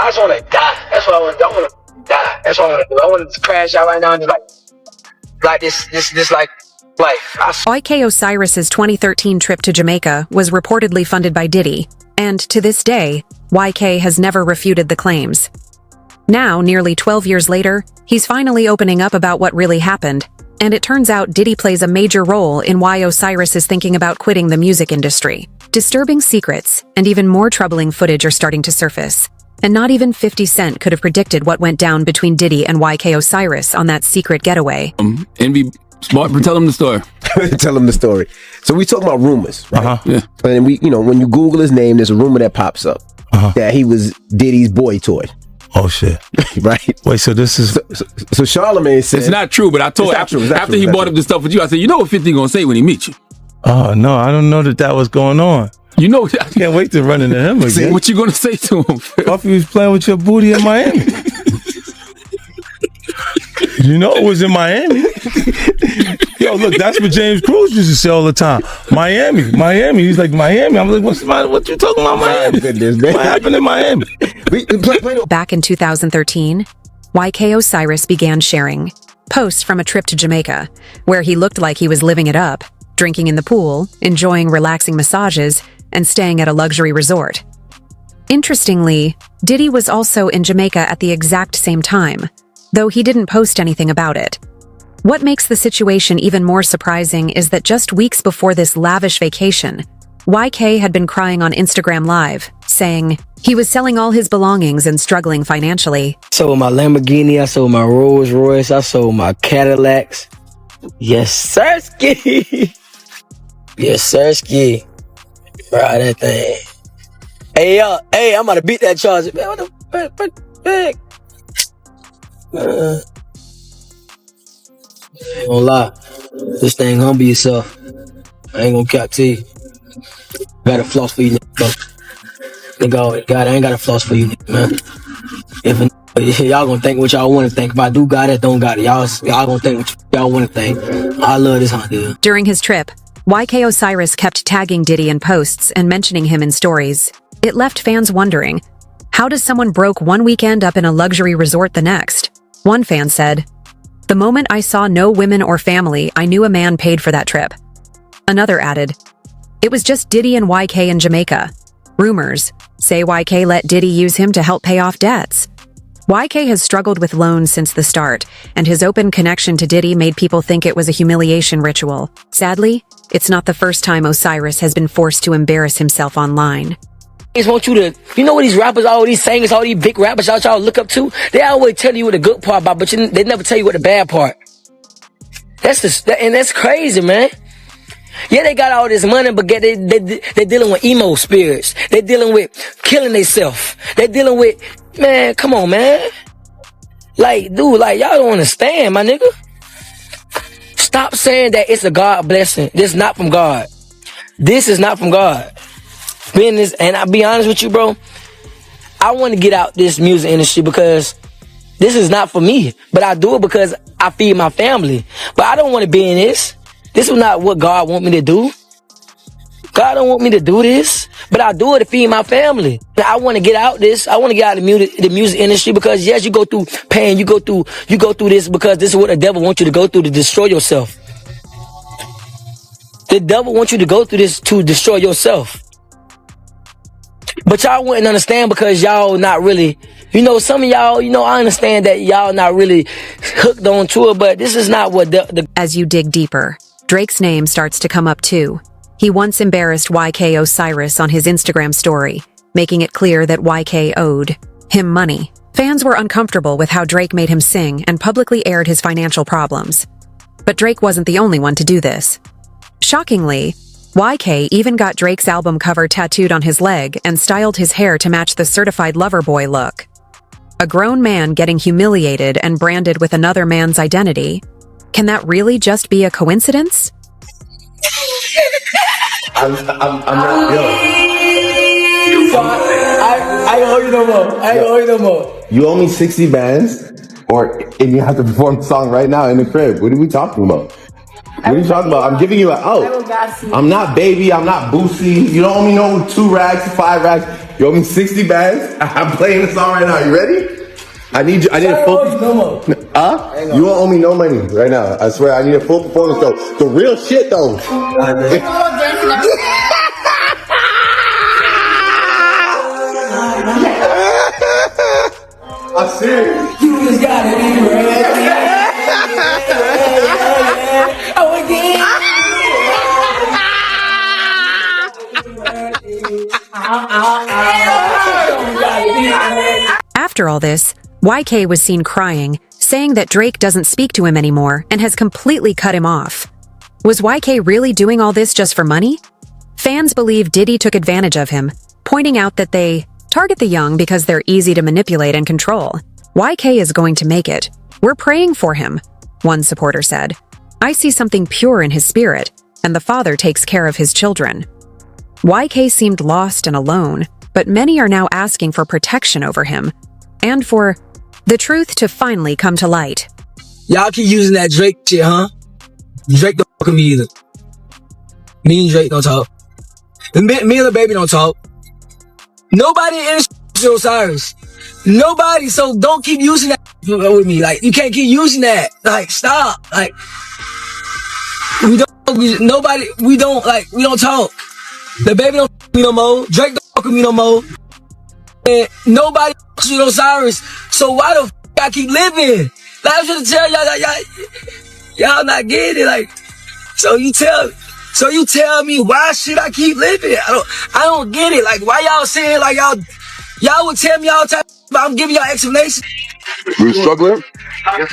I just want to die. That's what I want to die. That's what I want to do. I want to crash out right now and just like this like life. YK Osiris's 2013 trip to Jamaica was reportedly funded by Diddy, and to this day, YK has never refuted the claims. Now, nearly 12 years later, he's finally opening up about what really happened, and it turns out Diddy plays a major role in why Osiris is thinking about quitting the music industry. Disturbing secrets and even more troubling footage are starting to surface, and not even 50 Cent could have predicted what went down between Diddy and YK Osiris on that secret getaway. Envy, smart, tell him the story. Tell him the story. So we talking about rumors, right? Yeah. And we, when you Google his name, there's a rumor that pops up that he was Diddy's boy toy. Oh shit! Right. Wait, so this is so Charlemagne said it's not true, but I told after he brought up the stuff with you, I said, you know what 50 gonna say when he meets you? Oh no, I don't know that was going on. You know, I can't wait to run into him again. What you gonna say to him? Thought he was playing with your booty in Miami. You know it was in Miami. Yo, look, that's what James Cruz used to say all the time. Miami. He's like, Miami. I'm like, what's the matter? What you talking about, Miami? What happened in Miami? Back in 2013, YK Osiris began sharing posts from a trip to Jamaica, where he looked like he was living it up, drinking in the pool, enjoying relaxing massages, and staying at a luxury resort. Interestingly, Diddy was also in Jamaica at the exact same time, though he didn't post anything about it. What makes the situation even more surprising is that just weeks before this lavish vacation, YK had been crying on Instagram Live, saying he was selling all his belongings and struggling financially. I sold my Lamborghini, I sold my Rolls Royce, I sold my Cadillacs. Yes, sirski. Yes, sirski. Ride that thing. Hey, I'm about to beat that charge. Man, what the fuck? I ain't gonna lie. This thing humble yourself. I ain't gonna cap to you. Got a floss for you, nigga. God, I ain't got a floss for you, man. If y'all gonna think what y'all wanna think. If I do got it, don't got it. Y'all gonna think what y'all wanna think. I love this hunt. During his trip, YK Osiris kept tagging Diddy in posts and mentioning him in stories. It left fans wondering, how does someone broke one weekend up in a luxury resort the next? One fan said, "The moment I saw no women or family, I knew a man paid for that trip." Another added, "It was just Diddy and YK in Jamaica. Rumors say YK let Diddy use him to help pay off debts." YK has struggled with loans since the start, and his open connection to Diddy made people think it was a humiliation ritual. Sadly, it's not the first time Osiris has been forced to embarrass himself online. I just want you to, what these rappers, all these singers, all these big rappers y'all look up to, they always tell you what the good part about, but they never tell you what the bad part. And that's crazy, man. Yeah, they got all this money, but they dealing with emo spirits. They dealing with killing themselves. They dealing with, man, come on, man. Like, dude, y'all don't understand, my nigga. Stop saying that it's a God blessing. This is not from God. This is not from God. Business, and I'll be honest with you, bro. I want to get out this music industry because this is not for me. But I do it because I feed my family. But I don't want to be in this. This is not what God want me to do. God don't want me to do this. But I do it to feed my family. I want to get out this. I want to get out of the music industry because yes, you go through pain. You go through this because this is what the devil wants you to go through to destroy yourself. The devil wants you to go through this to destroy yourself. But y'all wouldn't understand because y'all not really, some of y'all, I understand that y'all not really hooked on to it, but this is not what As you dig deeper, Drake's name starts to come up too. He once embarrassed YK Osiris on his Instagram story, making it clear that YK owed him money. Fans were uncomfortable with how Drake made him sing and publicly aired his financial problems. But Drake wasn't the only one to do this. Shockingly, YK even got Drake's album cover tattooed on his leg and styled his hair to match the certified lover boy look. A grown man getting humiliated and branded with another man's identity. Can that really just be a coincidence? I'm not, I ain't owe you no more. I ain't owe you no more. You owe me 60 bands, or if you have to perform the song right now in the crib. What are we talking about? What are you talking about? I'm giving you an out. I'm not baby. I'm not Boosie. You don't owe me no 2 rags, 5 rags. You owe me 60 bags. I'm playing this song right now. You ready? I need a full. You won't owe me no money right now. I swear. I need a full performance though. The real shit though. I'm serious. You just gotta be ready. Oh, again. After all this, YK was seen crying, saying that Drake doesn't speak to him anymore and has completely cut him off. Was YK really doing all this just for money? Fans believe Diddy took advantage of him, pointing out that they target the young because they're easy to manipulate and control. YK is going to make it. We're praying for him, one supporter said. I see something pure in his spirit, and the father takes care of his children. YK seemed lost and alone, but many are now asking for protection over him, and for the truth to finally come to light. Y'all keep using that Drake shit, huh? Drake don't fuck with me either. Me and Drake don't talk. Me and the baby don't talk. Nobody in Osiris. Nobody, so don't keep using that with me. Like, you can't keep using that. Like, stop. Like, we don't talk. The baby don't fuck with me no more. Drake don't fuck with me no more. And nobody fucks with Osiris. So why the f*** I keep living? Like, I'm trying to tell y'all, y'all not getting it. Like, so you tell me why should I keep living? I don't get it. Like, why y'all saying like y'all would tell me all the time, but I'm giving y'all explanation. You struggling? You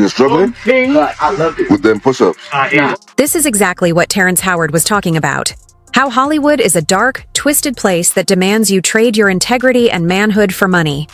struggling? With them push-ups? This is exactly what Terrence Howard was talking about. How Hollywood is a dark, twisted place that demands you trade your integrity and manhood for money.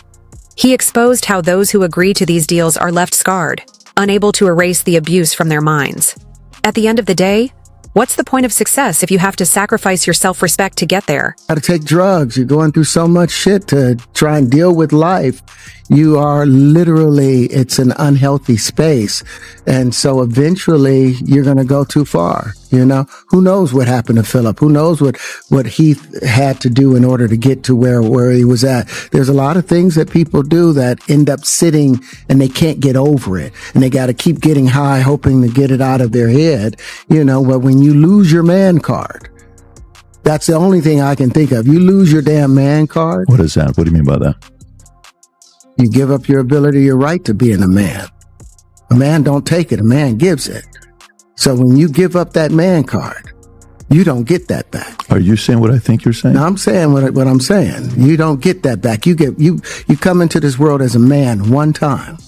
He exposed how those who agree to these deals are left scarred, unable to erase the abuse from their minds. At the end of the day, what's the point of success if you have to sacrifice your self-respect to get there? Got to take drugs. You're going through so much shit to try and deal with life. You are literally, it's an unhealthy space. And so eventually you're going to go too far. You know, who knows what happened to Philip? Who knows what he had to do in order to get to where he was at? There's a lot of things that people do that end up sitting and they can't get over it. And they got to keep getting high, hoping to get it out of their head. You know, but when you lose your man card, that's the only thing I can think of. You lose your damn man card. What is that? What do you mean by that? You give up your ability, your right to being a man. A man don't take it. A man gives it. So when you give up that man card, you don't get that back. Are you saying what I think you're saying? No, I'm saying what I'm saying. You don't get that back. You come into this world as a man one time.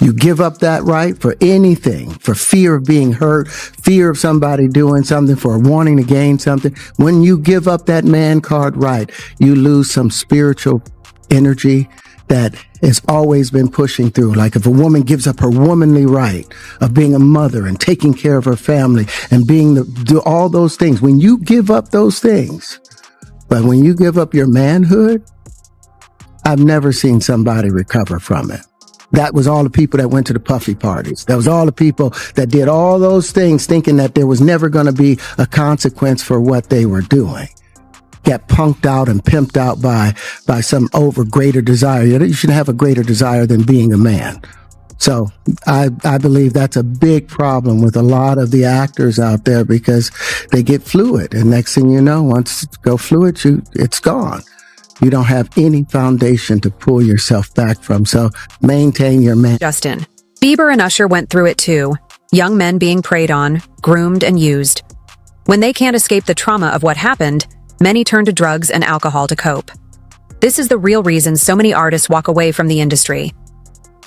You give up that right for anything, for fear of being hurt, fear of somebody doing something, for wanting to gain something. When you give up that man card right, you lose some spiritual energy that has always been pushing through. Like if a woman gives up her womanly right of being a mother and taking care of her family and do all those things, when you give up those things, but when you give up your manhood, I've never seen somebody recover from it. That was all the people that went to the puffy parties. That was all the people that did all those things thinking that there was never going to be a consequence for what they were doing. Get punked out and pimped out by some greater desire. You shouldn't have a greater desire than being a man. So I believe that's a big problem with a lot of the actors out there because they get fluid. And next thing you know, once you go fluid, it's gone. You don't have any foundation to pull yourself back from. So maintain your man. Justin, Bieber and Usher went through it too. Young men being preyed on, groomed and used. When they can't escape the trauma of what happened, many turn to drugs and alcohol to cope. This is the real reason so many artists walk away from the industry.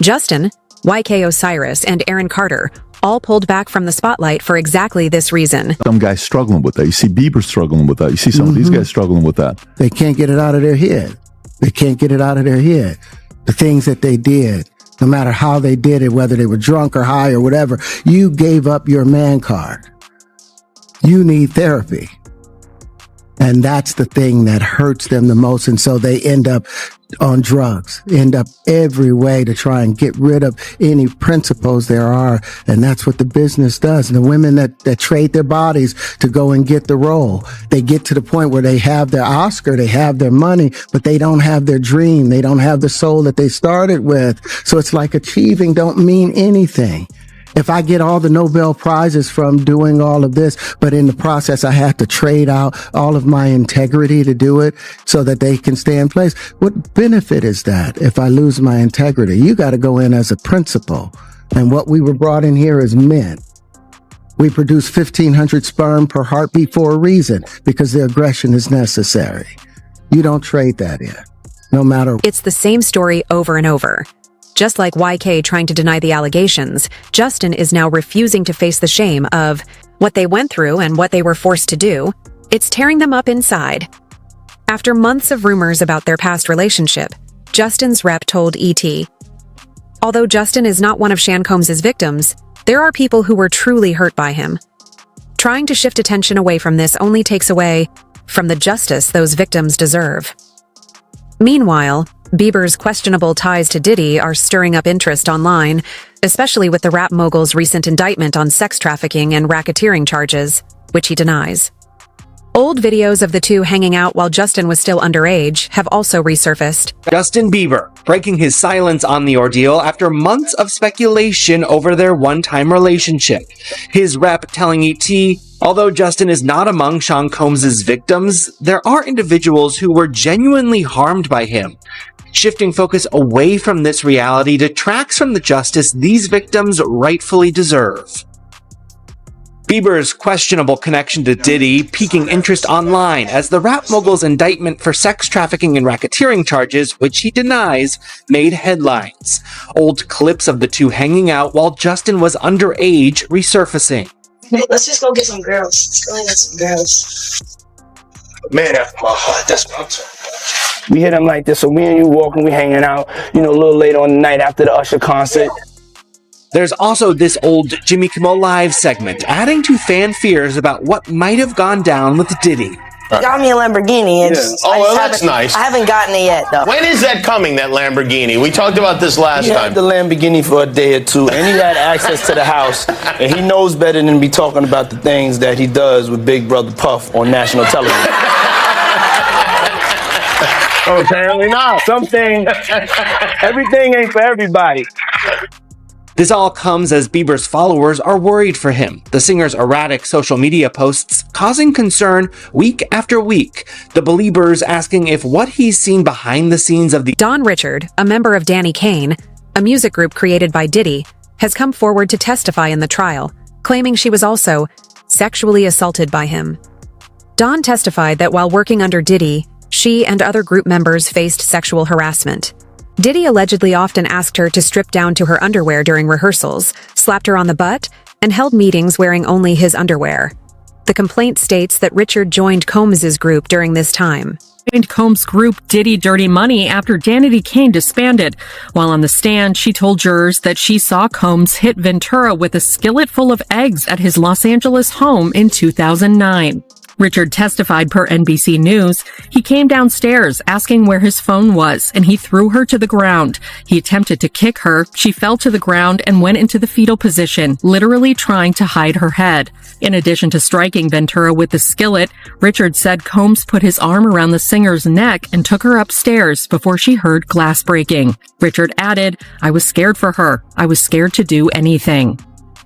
Justin, YK Osiris, and Aaron Carter all pulled back from the spotlight for exactly this reason. Some guys struggling with that. You see Bieber struggling with that. You see some of these guys struggling with that. They can't get it out of their head. They can't get it out of their head. The things that they did, no matter how they did it, whether they were drunk or high or whatever, you gave up your man card. You need therapy. And that's the thing that hurts them the most. And so they end up on drugs, end up every way to try and get rid of any principles there are. And that's what the business does. And the women that trade their bodies to go and get the role, they get to the point where they have their Oscar, they have their money, but they don't have their dream. They don't have the soul that they started with. So it's like achieving don't mean anything. If I get all the Nobel Prizes from doing all of this, but in the process, I have to trade out all of my integrity to do it so that they can stay in place. What benefit is that if I lose my integrity? You got to go in as a principal. And what we were brought in here as men. We produce 1,500 sperm per heartbeat for a reason, because the aggression is necessary. You don't trade that in, no matter. It's the same story over and over. Just like YK trying to deny the allegations, Justin is now refusing to face the shame of what they went through and what they were forced to do. It's tearing them up inside. After months of rumors about their past relationship, Justin's rep told ET, although Justin is not one of Sean Combs' victims, there are people who were truly hurt by him. Trying to shift attention away from this only takes away from the justice those victims deserve. Meanwhile, Bieber's questionable ties to Diddy are stirring up interest online, especially with the rap mogul's recent indictment on sex trafficking and racketeering charges, which he denies. Old videos of the two hanging out while Justin was still underage have also resurfaced. Justin Bieber breaking his silence on the ordeal after months of speculation over their one-time relationship. His rep telling ET, although Justin is not among Sean Combs' victims, there are individuals who were genuinely harmed by him. Shifting focus away from this reality detracts from the justice these victims rightfully deserve. Bieber's questionable connection to Diddy piquing interest online as the rap mogul's indictment for sex trafficking and racketeering charges, which he denies, made headlines. Old clips of the two hanging out while Justin was underage resurfacing. Let's just go get some girls. Let's go get some girls. Man after my heart, that's what I'm talking about. We hit him like this, so me and you walking, we hanging out, a little later on the night after the Usher concert. There's also this old Jimmy Kimmel Live segment, adding to fan fears about what might have gone down with Diddy. Got me a Lamborghini. Oh, well, that's nice. I haven't gotten it yet, though. When is that coming, that Lamborghini? We talked about this last He time. had the Lamborghini for a day or two, and he had access to the house, and he knows better than to be talking about the things that he does with Big Brother Puff on national television. Oh, apparently not. Everything ain't for everybody. This all comes as Bieber's followers are worried for him, the singer's erratic social media posts causing concern week after week, the Beliebers asking if what he's seen behind the scenes of the Dawn Richard, a member of Danny Kane, a music group created by Diddy, has come forward to testify in the trial, claiming she was also sexually assaulted by him. Dawn testified that while working under Diddy, she and other group members faced sexual harassment. Diddy allegedly often asked her to strip down to her underwear during rehearsals, slapped her on the butt, and held meetings wearing only his underwear. The complaint states that Richard joined Combs' group during this time. Joined Combs' group Diddy Dirty Money after Danny Kane disbanded. While on the stand, she told jurors that she saw Combs hit Ventura with a skillet full of eggs at his Los Angeles home in 2009. Richard testified per NBC News. He came downstairs asking where his phone was, and he threw her to the ground. He attempted to kick her. She fell to the ground and went into the fetal position, literally trying to hide her head. In addition to striking Ventura with the skillet, Richard said Combs put his arm around the singer's neck and took her upstairs before she heard glass breaking. Richard added, "I was scared for her. I was scared to do anything."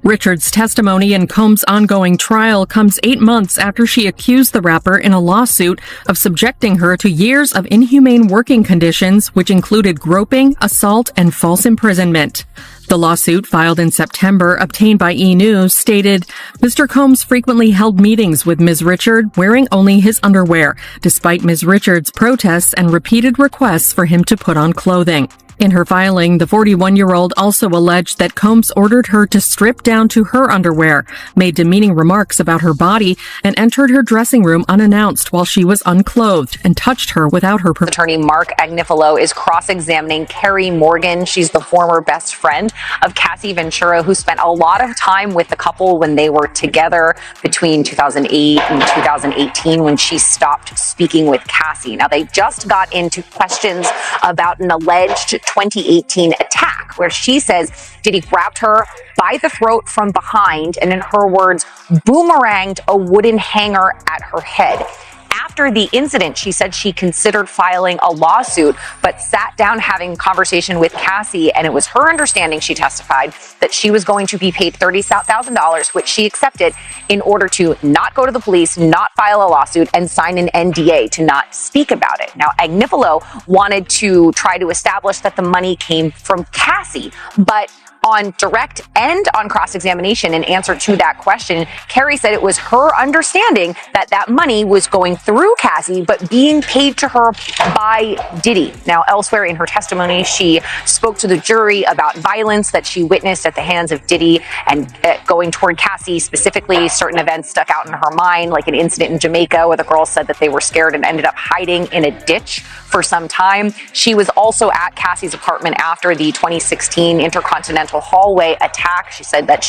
Richard's testimony in Combs' ongoing trial comes 8 months after she accused the rapper in a lawsuit of subjecting her to years of inhumane working conditions, which included groping, assault, and false imprisonment. The lawsuit, filed in September, obtained by E! News, stated, Mr. Combs frequently held meetings with Ms. Richard wearing only his underwear, despite Ms. Richard's protests and repeated requests for him to put on clothing. In her filing, the 41-year-old also alleged that Combs ordered her to strip down to her underwear, made demeaning remarks about her body, and entered her dressing room unannounced while she was unclothed and touched her without her permission. Attorney Mark Agnifilo is cross-examining Carrie Morgan. She's the former best friend of Cassie Ventura, who spent a lot of time with the couple when they were together between 2008 and 2018 when she stopped speaking with Cassie. Now, they just got into questions about an alleged 2018 attack where she says Diddy grabbed her by the throat from behind and, in her words, boomeranged a wooden hanger at her head. After the incident, she said she considered filing a lawsuit, but sat down having a conversation with Cassie, and it was her understanding, she testified, that she was going to be paid $30,000, which she accepted, in order to not go to the police, not file a lawsuit, and sign an NDA to not speak about it. Now, Agnifilo wanted to try to establish that the money came from Cassie, but on direct and on cross-examination in answer to that question, Carrie said it was her understanding that that money was going through Cassie, but being paid to her by Diddy. Now, elsewhere in her testimony, she spoke to the jury about violence that she witnessed at the hands of Diddy and going toward Cassie. Specifically, certain events stuck out in her mind, like an incident in Jamaica where the girls said that they were scared and ended up hiding in a ditch for some time. She was also at Cassie's apartment after the 2016 Intercontinental hallway attack. She said that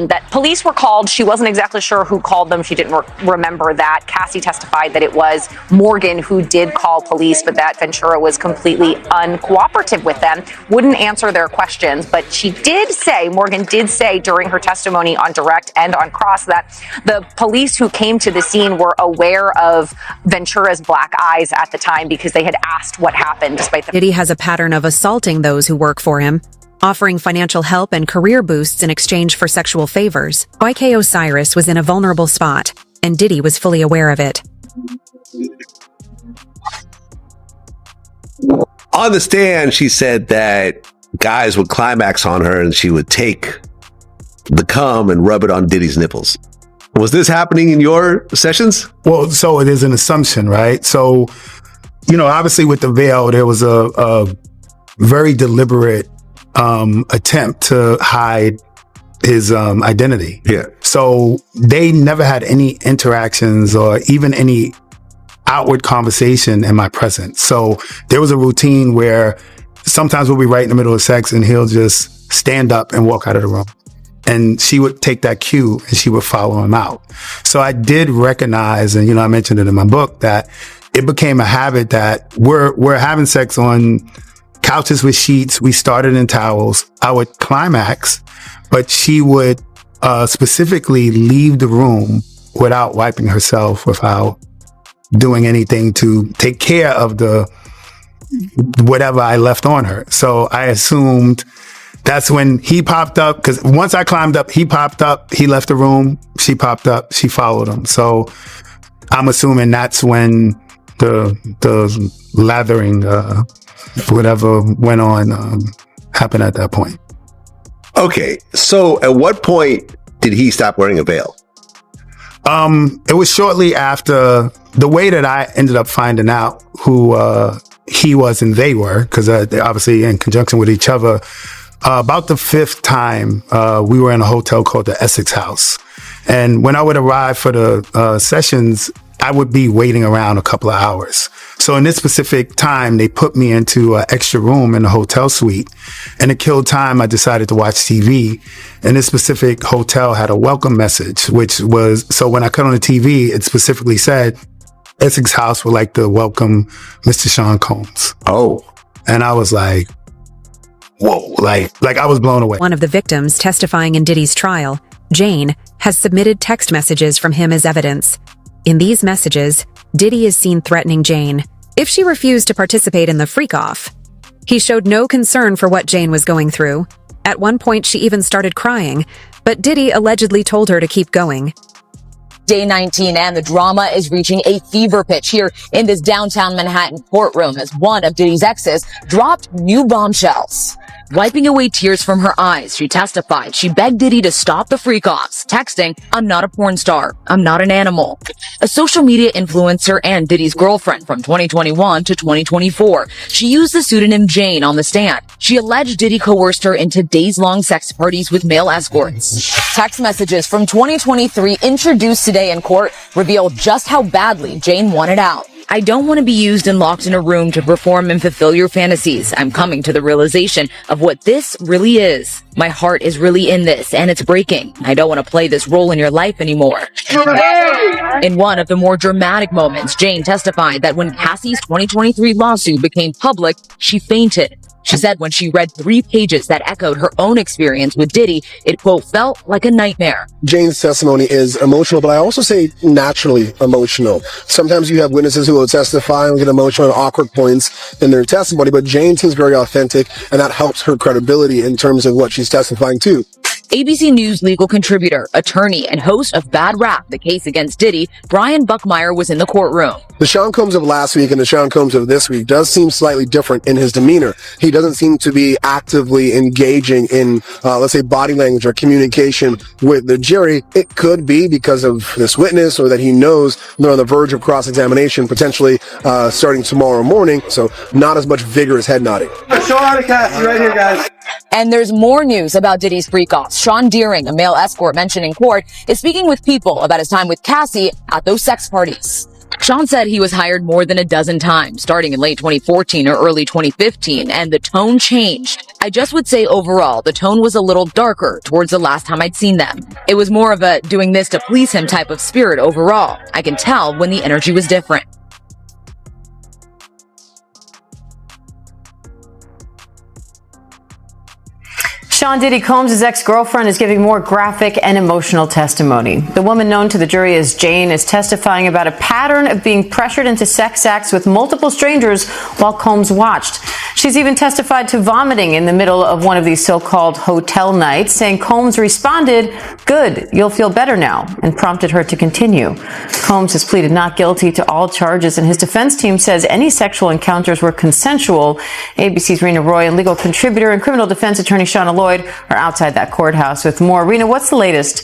that police were called. She wasn't exactly sure who called them. She didn't remember that. Cassie testified that it was Morgan who did call police, but that Ventura was completely uncooperative with them, wouldn't answer their questions. But Morgan did say during her testimony on direct and on cross that the police who came to the scene were aware of Ventura's black eyes at the time because they had asked what happened, despite the Diddy has a pattern of assaulting those who work for him, offering financial help and career boosts in exchange for sexual favors. YK Osiris was in a vulnerable spot, and Diddy was fully aware of it. On the stand, she said that guys would climax on her and she would take the cum and rub it on Diddy's nipples. Was this happening in your sessions? Well, so it is an assumption, right? So, obviously with the veil, there was a very deliberate attempt to hide his identity. Yeah. So they never had any interactions or even any outward conversation in my presence. So there was a routine where sometimes we'll be right in the middle of sex and he'll just stand up and walk out of the room. And she would take that cue and she would follow him out. So I did recognize, and I mentioned it in my book, that it became a habit that we're having sex on couches with sheets. We started in towels. I would climax, but she would specifically leave the room without wiping herself, without doing anything to take care of the whatever I left on her. So I assumed that's when he popped up, because once I climbed up, he popped up, he left the room, she popped up, she followed him. So I'm assuming that's when the lathering, whatever went on, happened at that point. Okay, so at what point did he stop wearing a veil? It was shortly after. The way that I ended up finding out who he was and they were, because they're obviously in conjunction with each other, about the fifth time we were in a hotel called the Essex House. And when I would arrive for the sessions, I would be waiting around a couple of hours. So in this specific time, they put me into an extra room in the hotel suite. And to kill time, I decided to watch TV. And this specific hotel had a welcome message, which was, so when I cut on the TV, it specifically said, Essex House would like to welcome Mr. Sean Combs. Oh. And I was like, whoa, like I was blown away. One of the victims testifying in Diddy's trial, Jane, has submitted text messages from him as evidence. In these messages, Diddy is seen threatening Jane if she refused to participate in the freak-off. He showed no concern for what Jane was going through. At one point, she even started crying, but Diddy allegedly told her to keep going. Day 19 and the drama is reaching a fever pitch here in this downtown Manhattan courtroom as one of Diddy's exes dropped new bombshells. Wiping away tears from her eyes, she testified she begged Diddy to stop the freak-offs, texting, "I'm not a porn star. I'm not an animal." A social media influencer and Diddy's girlfriend from 2021 to 2024, she used the pseudonym Jane on the stand. She alleged Diddy coerced her into days-long sex parties with male escorts. Text messages from 2023 introduced today in court reveal just how badly Jane wanted out. "I don't want to be used and locked in a room to perform and fulfill your fantasies. I'm coming to the realization of what this really is. My heart is really in this, and it's breaking. I don't want to play this role in your life anymore." In one of the more dramatic moments, Jane testified that when Cassie's 2023 lawsuit became public, she fainted. She said when she read 3 pages that echoed her own experience with Diddy, it, quote, felt like a nightmare. Jane's testimony is emotional, but I also say naturally emotional. Sometimes you have witnesses who will testify and get emotional at awkward points in their testimony, but Jane seems very authentic, and that helps her credibility in terms of what she's testifying to. ABC News legal contributor, attorney, and host of Bad Rap, the case against Diddy, Brian Buckmeyer was in the courtroom. The Sean Combs of last week and the Sean Combs of this week does seem slightly different in his demeanor. He doesn't seem to be actively engaging in, let's say, body language or communication with the jury. It could be because of this witness, or that he knows they're on the verge of cross-examination, potentially starting tomorrow morning. So not as much vigorous head nodding. Show out of Cassie right here, guys. And there's more news about Diddy's freak-offs. Sean Deering, a male escort mentioned in court, is speaking with People about his time with Cassie at those sex parties. Sean said he was hired more than a dozen times, starting in late 2014 or early 2015, and the tone changed. "I just would say overall, the tone was a little darker towards the last time I'd seen them. It was more of a doing this to please him type of spirit overall. I can tell when the energy was different." Sean Diddy Combs' ex-girlfriend is giving more graphic and emotional testimony. The woman known to the jury as Jane is testifying about a pattern of being pressured into sex acts with multiple strangers while Combs watched. She's even testified to vomiting in the middle of one of these so-called hotel nights, saying Combs responded, "Good, you'll feel better now," and prompted her to continue. Combs has pleaded not guilty to all charges, and his defense team says any sexual encounters were consensual. ABC's Rena Roy and legal contributor and criminal defense attorney Shauna Lloyd are outside that courthouse with more. Rena, what's the latest?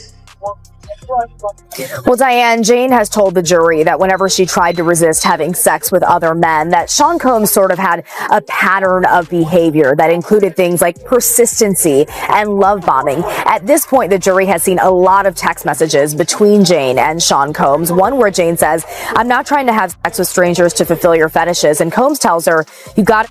Well, Diane, Jane has told the jury that whenever she tried to resist having sex with other men, that Sean Combs sort of had a pattern of behavior that included things like persistency and love bombing. At this point, the jury has seen a lot of text messages between Jane and Sean Combs. One where Jane says, "I'm not trying to have sex with strangers to fulfill your fetishes." And Combs tells her, "You got